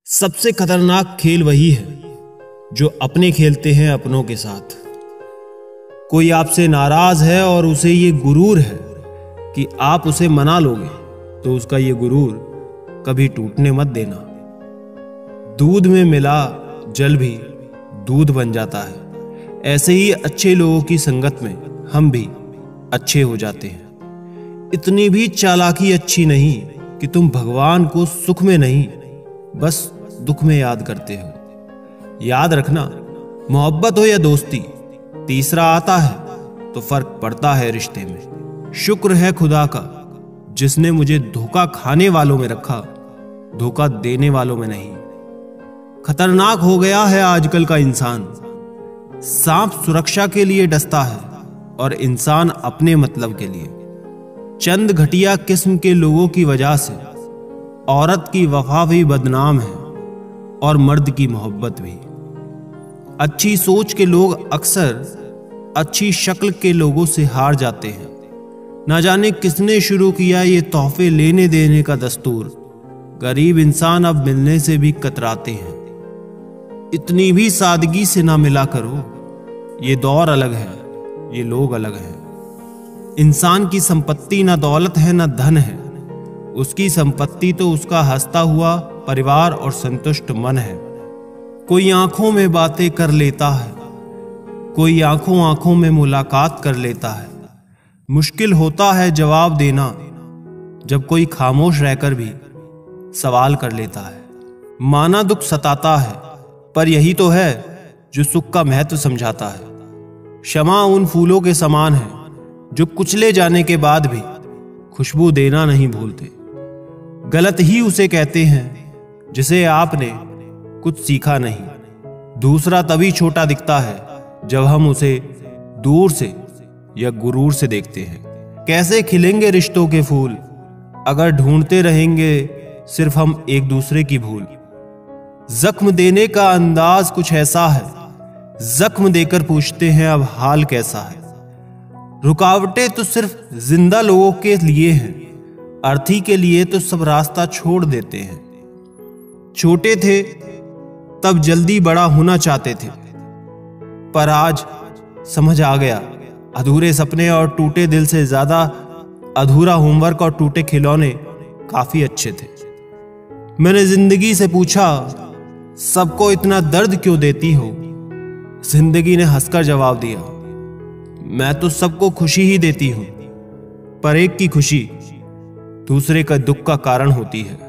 सबसे खतरनाक खेल वही है जो अपने खेलते हैं अपनों के साथ। कोई आपसे नाराज है और उसे ये गुरूर है कि आप उसे मना लोगे, तो उसका ये गुरूर कभी टूटने मत देना। दूध में मिला जल भी दूध बन जाता है। ऐसे ही अच्छे लोगों की संगत में हम भी अच्छे हो जाते हैं। इतनी भी चालाकी अच्छी नहीं कि तुम भगवान को सुख में नहीं बस दुख में याद करते हो। याद रखना, मोहब्बत हो या दोस्ती, तीसरा आता है तो फर्क पड़ता है रिश्ते में। शुक्र है खुदा का जिसने मुझे धोखा खाने वालों में रखा, धोखा देने वालों में नहीं। खतरनाक हो गया है आजकल का इंसान। सांप सुरक्षा के लिए डसता है और इंसान अपने मतलब के लिए। चंद घटिया किस्म के लोगों की वजह से औरत की वफा भी बदनाम है और मर्द की मोहब्बत भी। अच्छी सोच के लोग अक्सर अच्छी शक्ल के लोगों से हार जाते हैं। ना जाने किसने शुरू किया ये तोहफे लेने देने का दस्तूर। गरीब इंसान अब मिलने से भी कतराते हैं। इतनी भी सादगी से ना मिला करो। ये दौर अलग है, ये लोग अलग हैं। इंसान की संपत्ति ना दौलत है ना धन है। उसकी संपत्ति तो उसका हंसता हुआ परिवार और संतुष्ट मन है। कोई आंखों में बातें कर लेता है, कोई आंखों आंखों में मुलाकात कर लेता है। मुश्किल होता है जवाब देना जब कोई खामोश रहकर भी सवाल कर लेता है। माना दुख सताता है, पर यही तो है जो सुख का महत्व समझाता है। क्षमा उन फूलों के समान है जो कुचले जाने के बाद भी खुशबू देना नहीं भूलते। गलत ही उसे कहते हैं जिसे आपने कुछ सीखा नहीं। दूसरा तभी छोटा दिखता है जब हम उसे दूर से या गुरूर से देखते हैं। कैसे खिलेंगे रिश्तों के फूल अगर ढूंढते रहेंगे सिर्फ हम एक दूसरे की भूल। जख्म देने का अंदाज कुछ ऐसा है, जख्म देकर पूछते हैं अब हाल कैसा है। रुकावटें तो सिर्फ जिंदा लोगों के लिए हैं, अर्थी के लिए तो सब रास्ता छोड़ देते हैं। छोटे थे तब जल्दी बड़ा होना चाहते थे, पर आज समझ आ गया अधूरे सपने और टूटे दिल से ज्यादा अधूरा होमवर्क और टूटे खिलौने काफी अच्छे थे। मैंने जिंदगी से पूछा सबको इतना दर्द क्यों देती हो। जिंदगी ने हंसकर जवाब दिया मैं तो सबको खुशी ही देती हूं, पर एक की खुशी दूसरे का दुख का कारण होती है।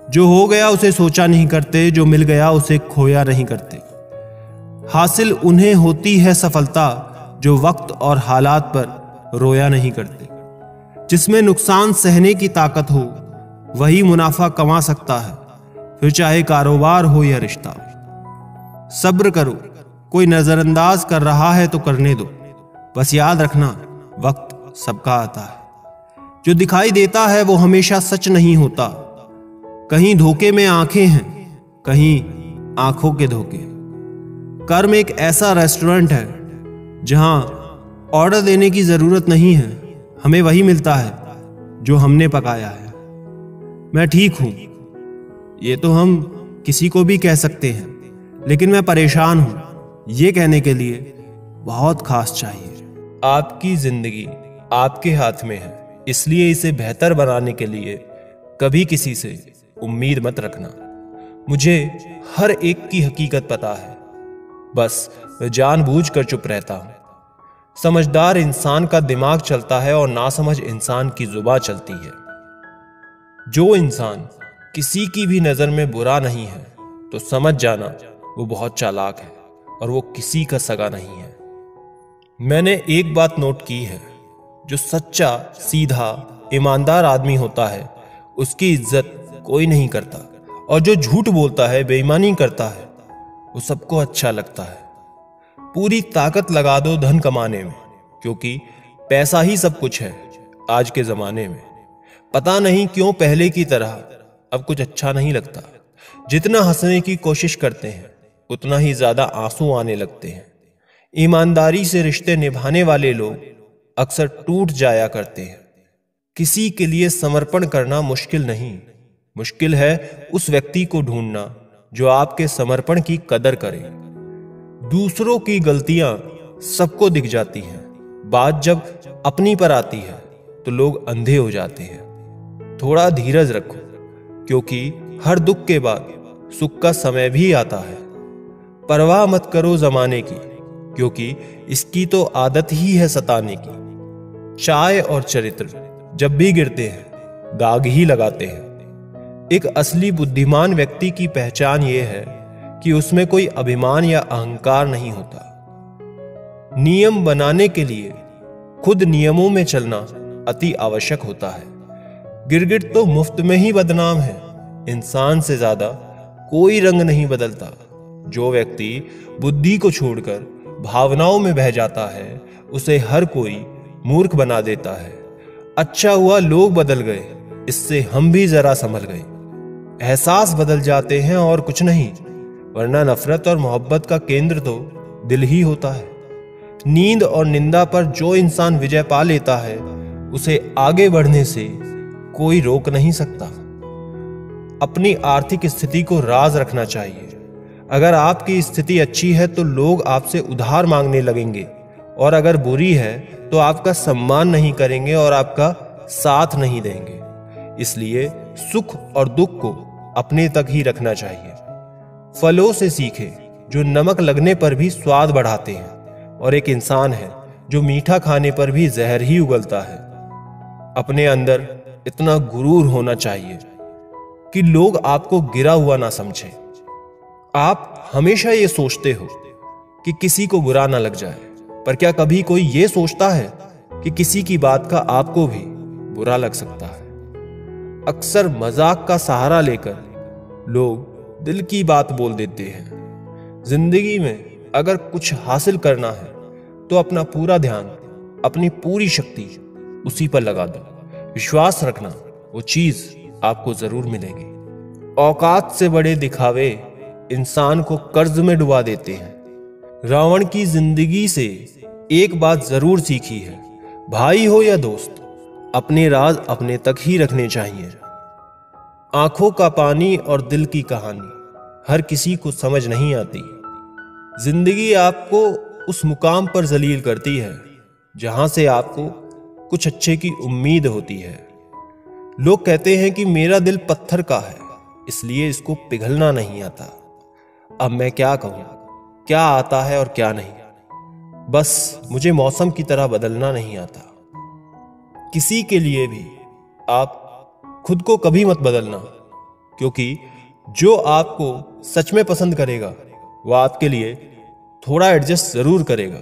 जो हो गया उसे सोचा नहीं करते, जो मिल गया उसे खोया नहीं करते। हासिल उन्हें होती है सफलता जो वक्त और हालात पर रोया नहीं करते। जिसमें नुकसान सहने की ताकत हो वही मुनाफा कमा सकता है, फिर चाहे कारोबार हो या रिश्ता। सब्र करो, कोई नजरअंदाज कर रहा है तो करने दो। बस याद रखना वक्त सबका आता है। जो दिखाई देता है वो हमेशा सच नहीं होता। कहीं धोखे में आंखें हैं, कहीं आंखों के धोखे। कर्म एक ऐसा रेस्टोरेंट है जहां ऑर्डर देने की जरूरत नहीं है, हमें वही मिलता है जो हमने पकाया है। मैं ठीक हूं ये तो हम किसी को भी कह सकते हैं, लेकिन मैं परेशान हूं ये कहने के लिए बहुत खास चाहिए। आपकी जिंदगी आपके हाथ में है, इसलिए इसे बेहतर बनाने के लिए कभी किसी से उम्मीद मत रखना। मुझे हर एक की हकीकत पता है, बस मैं जानबूझकर चुप रहता हूं। समझदार इंसान का दिमाग चलता है और नासमझ इंसान की जुबान चलती है। जो इंसान किसी की भी नजर में बुरा नहीं है तो समझ जाना वो बहुत चालाक है और वो किसी का सगा नहीं है। मैंने एक बात नोट की है, जो सच्चा सीधा ईमानदार आदमी होता है उसकी इज्जत कोई नहीं करता, और जो झूठ बोलता है बेईमानी करता है वो सबको अच्छा लगता है। पूरी ताकत लगा दो धन कमाने में, क्योंकि पैसा ही सब कुछ है आज के जमाने में। पता नहीं क्यों पहले की तरह अब कुछ अच्छा नहीं लगता। जितना हंसने की कोशिश करते हैं उतना ही ज्यादा आंसू आने लगते हैं। ईमानदारी से रिश्ते निभाने वाले लोग अक्सर टूट जाया करते हैं। किसी के लिए समर्पण करना मुश्किल नहीं, मुश्किल है उस व्यक्ति को ढूंढना जो आपके समर्पण की कदर करे। दूसरों की गलतियां सबको दिख जाती हैं, बात जब अपनी पर आती है तो लोग अंधे हो जाते हैं। थोड़ा धीरज रखो, क्योंकि हर दुख के बाद सुख का समय भी आता है। परवाह मत करो जमाने की, क्योंकि इसकी तो आदत ही है सताने की। चाय और चरित्र जब भी गिरते हैं दाग ही लगाते हैं। एक असली बुद्धिमान व्यक्ति की पहचान यह है कि उसमें कोई अभिमान या अहंकार नहीं होता। नियम बनाने के लिए खुद नियमों में चलना अति आवश्यक होता है। गिरगिट तो मुफ्त में ही बदनाम है। इंसान से ज्यादा कोई रंग नहीं बदलता। जो व्यक्ति बुद्धि को छोड़कर भावनाओं में बह जाता है उसे हर कोई मूर्ख बना देता है। अच्छा हुआ लोग बदल गए, इससे हम भी जरा संभल गए। एहसास बदल जाते हैं और कुछ नहीं, वरना नफरत और मोहब्बत का केंद्र तो दिल ही होता है। नींद और निंदा पर जो इंसान विजय पा लेता है उसे आगे बढ़ने से कोई रोक नहीं सकता। अपनी आर्थिक स्थिति को राज रखना चाहिए। अगर आपकी स्थिति अच्छी है तो लोग आपसे उधार मांगने लगेंगे, और अगर बुरी है तो आपका सम्मान नहीं करेंगे और आपका साथ नहीं देंगे। इसलिए सुख और दुख को अपने तक ही रखना चाहिए। फलों से सीखे जो नमक लगने पर भी स्वाद बढ़ाते हैं, और एक इंसान है जो मीठा खाने पर भी जहर ही उगलता है। अपने अंदर इतना गुरूर होना चाहिए कि लोग आपको गिरा हुआ ना समझें। आप हमेशा ये सोचते हो कि किसी को बुरा ना लग जाए, पर क्या कभी कोई ये सोचता है कि किसी की बात का आपको भी बुरा लग सकता है? अक्सर मजाक का सहारा लेकर लोग दिल की बात बोल देते हैं। जिंदगी में अगर कुछ हासिल करना है तो अपना पूरा ध्यान, अपनी पूरी शक्ति उसी पर लगा दो। विश्वास रखना, वो चीज आपको जरूर मिलेगी। औकात से बड़े दिखावे इंसान को कर्ज में डुबा देते हैं। रावण की जिंदगी से एक बात जरूर सीखी है, भाई हो या दोस्त, अपने राज अपने तक ही रखने चाहिए। आंखों का पानी और दिल की कहानी हर किसी को समझ नहीं आती। जिंदगी आपको उस मुकाम पर जलील करती है जहां से आपको कुछ अच्छे की उम्मीद होती है। लोग कहते हैं कि मेरा दिल पत्थर का है, इसलिए इसको पिघलना नहीं आता। अब मैं क्या कहूं, क्या आता है और क्या नहीं। बस मुझे मौसम की तरह बदलना नहीं आता। किसी के लिए भी आप खुद को कभी मत बदलना, क्योंकि जो आपको सच में पसंद करेगा वो आपके लिए थोड़ा एडजस्ट जरूर करेगा।